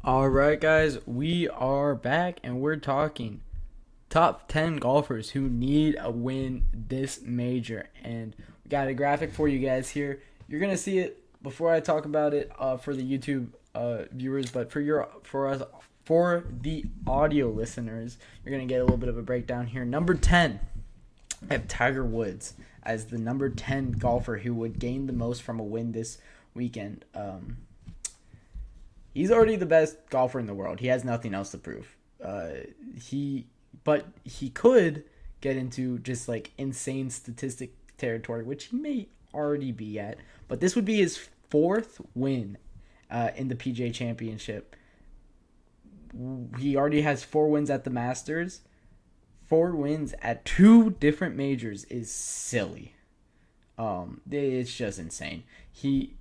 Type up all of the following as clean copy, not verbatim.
All right, guys, we are back and we're talking top 10 golfers who need a win this major. And we got a graphic for you guys here. You're going to see it before I talk about it for the YouTube viewers, but for the audio listeners, you're going to get a little bit of a breakdown here. Number 10, I have Tiger Woods as the number 10 golfer who would gain the most from a win this weekend. He's already the best golfer in the world. He has nothing else to prove. But he could get into just like insane statistic territory, which he may already be at. But this would be his fourth win in the PGA Championship. He already has 4 wins at the Masters. 4 wins at 2 different majors is silly. It's just insane. He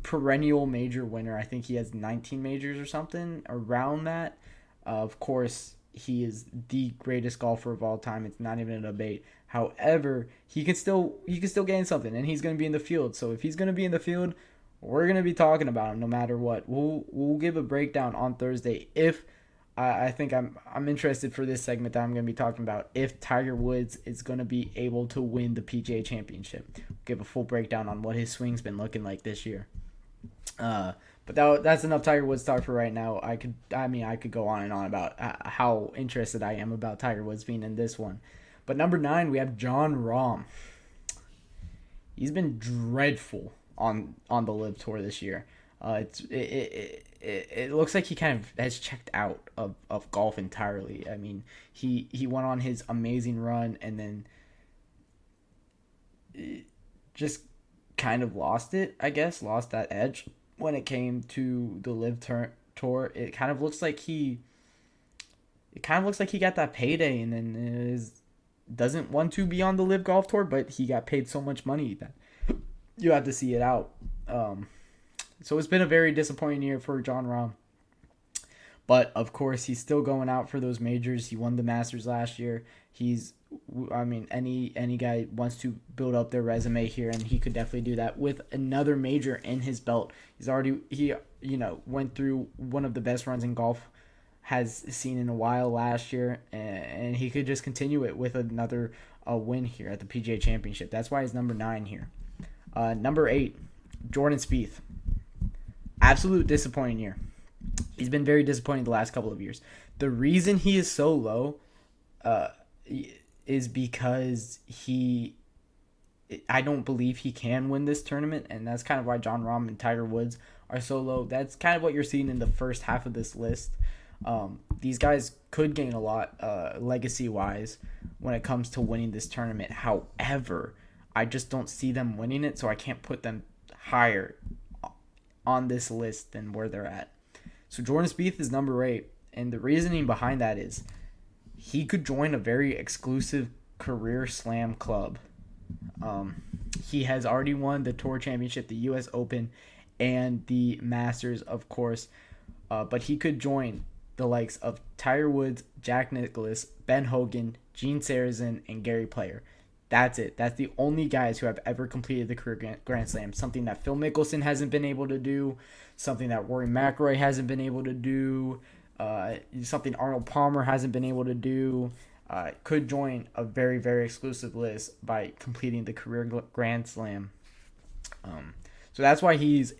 perennial major winner. I think he has 19 majors or something around that. Of course, he is the greatest golfer of all time. It's not even a debate. However, he can still gain something, and he's going to be in the field. So if he's going to be in the field, we're going to be talking about him no matter what. We'll give a breakdown on Thursday if I think I'm interested for this segment that I'm going to be talking about if Tiger Woods is going to be able to win the PGA Championship. We'll give a full breakdown on what his swing's been looking like this year. But that's enough Tiger Woods talk for right now. I could go on and on about how interested I am about Tiger Woods being in this one. But number 9, we have Jon Rahm. He's been dreadful on the LIV Tour this year. It looks like he kind of has checked out of golf entirely. I mean, he went on his amazing run and then just kind of lost it, I guess, lost that edge when it came to the LIV Tour. It kind of looks like he got that payday and then doesn't want to be on the LIV Golf Tour, but he got paid so much money that you have to see it out. So it's been a very disappointing year for Jon Rahm. But, of course, he's still going out for those majors. He won the Masters last year. Any guy wants to build up their resume here, and he could definitely do that with another major in his belt. He went through one of the best runs in golf has seen in a while last year, and he could just continue it with another win here at the PGA Championship. That's why he's number 9 here. Number 8, Jordan Spieth. Absolute disappointing year. He's been very disappointing the last couple of years. The reason he is so low is because I don't believe he can win this tournament, and that's kind of why Jon Rahm and Tiger Woods are so low. That's kind of what you're seeing in the first half of this list. These guys could gain a lot legacy-wise when it comes to winning this tournament. However, I just don't see them winning it, so I can't put them higher on this list than where they're at. So Jordan Spieth is number 8, and the reasoning behind that is he could join a very exclusive career slam club. He has already won the Tour Championship, the U.S. Open, and the Masters, of course, but he could join the likes of Tiger Woods, Jack Nicklaus, Ben Hogan, Gene Sarazen, and Gary Player. That's it. That's the only guys who have ever completed the career Grand Slam. Something that Phil Mickelson hasn't been able to do. Something that Rory McIlroy hasn't been able to do. Something Arnold Palmer hasn't been able to do. Could join a very, very exclusive list by completing the career Grand Slam. So that's why he's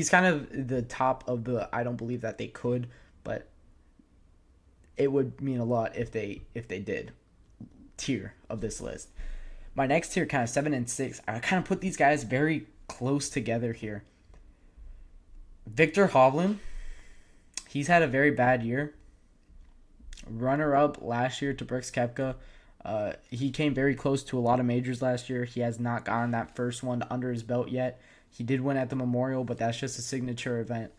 kind of the top of the I don't believe that they could, but it would mean a lot if they did tier of this list. My next tier, kind of 7 and 6, I kind of put these guys very close together here. Victor Hovland, he's had a very bad year. Runner-up last year to Brooks Koepka. He came very close to a lot of majors last year. He has not gotten that first one under his belt yet. He did win at the Memorial, but that's just a signature event.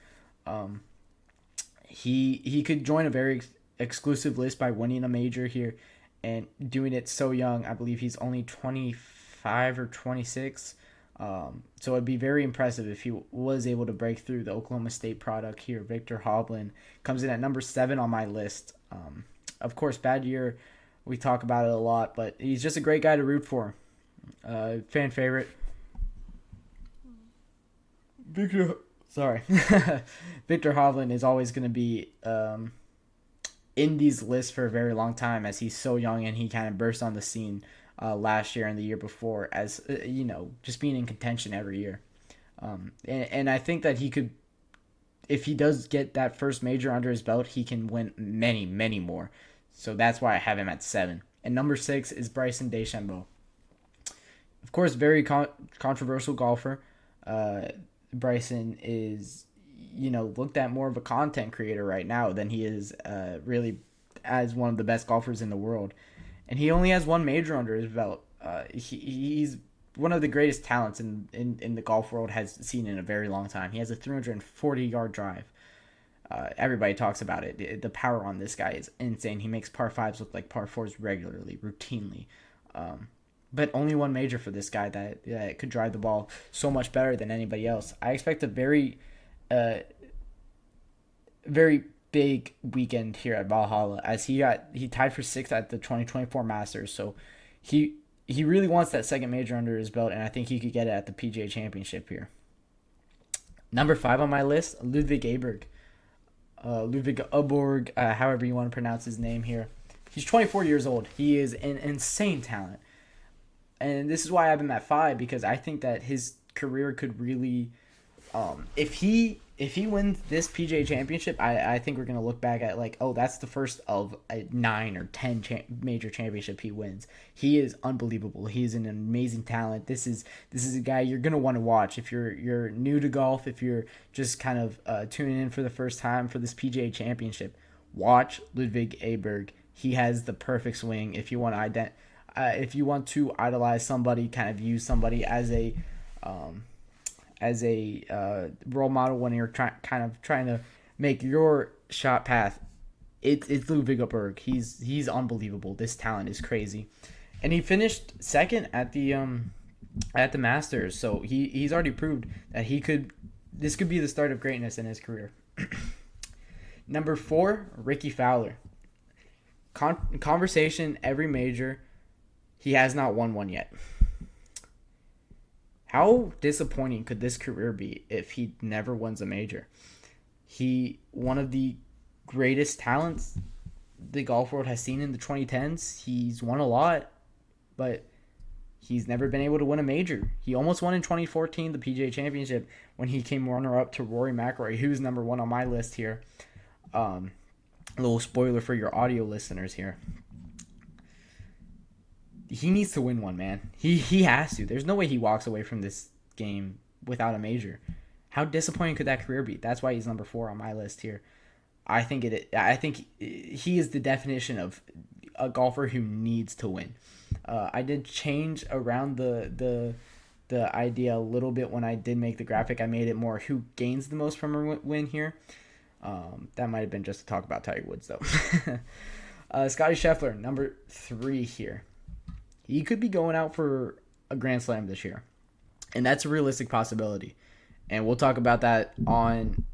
He could join a very exclusive list by winning a major here and doing it so young. I believe he's only 25 or 26. So it'd be very impressive if he was able to break through the Oklahoma State product here. Victor Hovland comes in at number 7 on my list. Of course, bad year. We talk about it a lot, but he's just a great guy to root for. Fan favorite. Victor Sorry. Victor Hovland is always going to be in these lists for a very long time, as he's so young and he kind of burst on the scene last year and the year before as, just being in contention every year. And I think that he could, if he does get that first major under his belt, he can win many, many more. So that's why I have him at 7. And number 6 is Bryson DeChambeau. Of course, very controversial golfer. Bryson is, looked at more of a content creator right now than he is really as one of the best golfers in the world. And he only has one major under his belt. He's one of the greatest talents in the golf world has seen in a very long time. He has a 340-yard drive. Everybody talks about it. The power on this guy is insane. He makes par 5s look like par 4s regularly, routinely. But only one major for this guy that could drive the ball so much better than anybody else. I expect a very, very big weekend here at Valhalla, as he tied for 6th at the 2024 Masters. So he really wants that second major under his belt, and I think he could get it at the PGA Championship here. Number 5 on my list, Ludwig Aberg. Ludwig Aberg, however you want to pronounce his name here. He's 24 years old. He is an insane talent. And this is why I have him at 5, because I think that his career could really, if he wins this PGA Championship, I think we're gonna look back at like, oh, that's the first of a 9 or 10 major championship he wins. He is unbelievable. He is an amazing talent. This is a guy you're gonna want to watch if you're new to golf. If you're just kind of tuning in for the first time for this PGA Championship, watch Ludwig Aberg. He has the perfect swing. If you want to idolize somebody, kind of use somebody as a role model when you're trying to make your shot path, it's Ludwig Aberg. He's unbelievable. This talent is crazy, and he finished 2nd at the Masters. So he's already proved that this could be the start of greatness in his career. Number 4, Ricky Fowler. Conversation every major. He has not won one yet. How disappointing could this career be if he never wins a major? One of the greatest talents the golf world has seen in the 2010s. He's won a lot, but he's never been able to win a major. He almost won in 2014, the PGA Championship, when he came runner-up to Rory McIlroy, who's number 1 on my list here. A little spoiler for your audio listeners here. He needs to win one, man. He has to. There's no way he walks away from this game without a major. How disappointing could that career be? That's why he's number 4 on my list here. I think he is the definition of a golfer who needs to win. I did change around the idea a little bit when I did make the graphic. I made it more who gains the most from a win here. That might have been just to talk about Tiger Woods, though. Scottie Scheffler, number 3 here. He could be going out for a Grand Slam this year, and that's a realistic possibility. And we'll talk about that on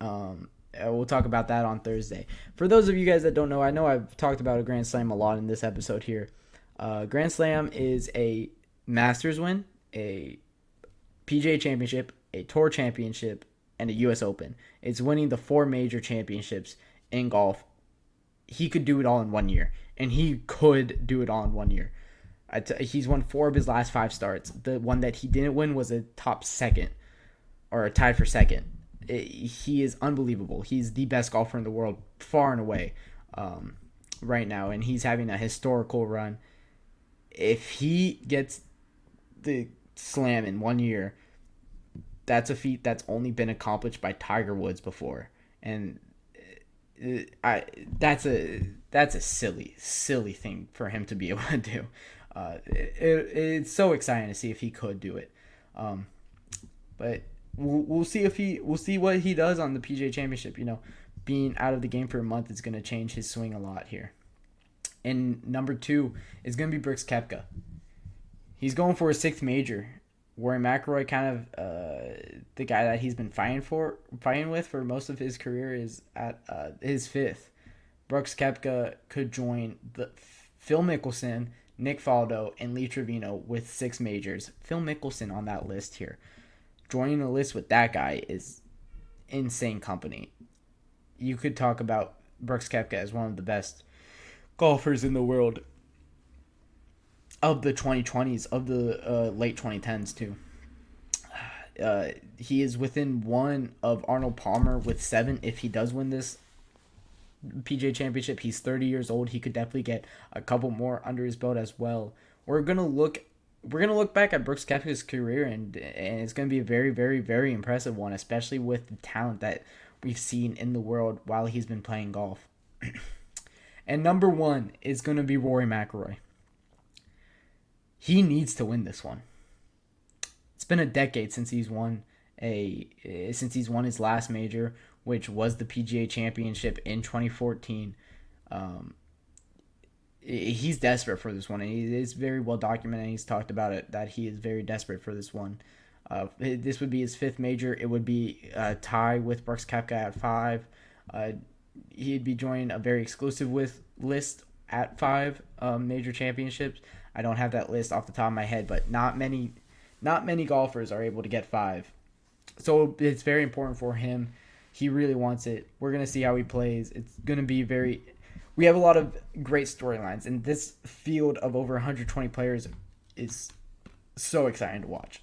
Thursday. For those of you guys that don't know, I know I've talked about a Grand Slam a lot in this episode here. Grand Slam is a Masters win, a PGA Championship, a Tour Championship, and a U.S. Open. It's winning the 4 major championships in golf. He could do it all in 1 year, and he could do it all in 1 year. He's won 4 of his last 5 starts. The one that he didn't win was a top 2nd, or a tied for 2nd. He is unbelievable. He's the best golfer in the world, far and away, right now, and he's having a historical run. If he gets the Slam in 1 year, that's a feat that's only been accomplished by Tiger Woods before, and that's a silly thing for him to be able to do. It's so exciting to see if he could do it, but we'll see what he does on the PGA Championship. Being out of the game for a month is going to change his swing a lot here. And number 2 is going to be Brooks Koepka. He's going for a 6th major. Rory McIlroy, kind of the guy that he's been fighting with for most of his career, is at his 5th. Brooks Koepka could join Phil Mickelson, Nick Faldo, and Lee Trevino with 6 majors. Phil Mickelson on that list here. Joining the list with that guy is insane company. You could talk about Brooks Koepka as one of the best golfers in the world of the 2020s, of the late 2010s too. He is within one of Arnold Palmer with 7 if he does win this PGA Championship. He's 30 years old. He could definitely get a couple more under his belt as well. We're gonna look back at Brooks Koepka's career, and it's gonna be a very, very, very impressive one, especially with the talent that we've seen in the world while he's been playing golf. And number 1 is gonna be Rory McIlroy. He needs to win this one. It's been a decade since he's won his last major, which was the PGA Championship in 2014. He's desperate for this one, and he is very well documented. He's talked about it, that he is very desperate for this one. This would be his 5th major. It would be a tie with Brooks Koepka at 5. He'd be joining a very exclusive list at 5 major championships. I don't have that list off the top of my head, but not many golfers are able to get 5. So it's very important for him. He really wants it. We're going to see how he plays. It's going to be we have a lot of great storylines, and this field of over 120 players is so exciting to watch.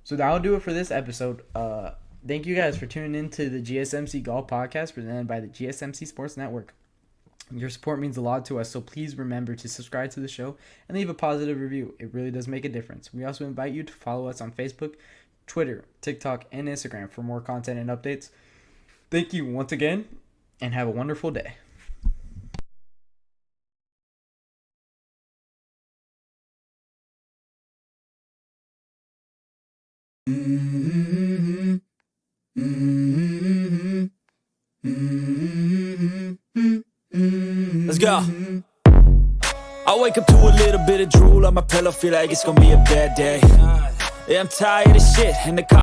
So that'll do it for this episode. Thank you guys for tuning in to the GSMC Golf Podcast presented by the GSMC Sports Network. Your support means a lot to us, so please remember to subscribe to the show and leave a positive review. It really does make a difference. We also invite you to follow us on Facebook, Twitter, TikTok, and Instagram for more content and updates. Thank you once again, and have a wonderful day. Let's go. I wake up to a little bit of drool on my pillow, feel like it's gonna be a bad day. Yeah, I'm tired of shit, and the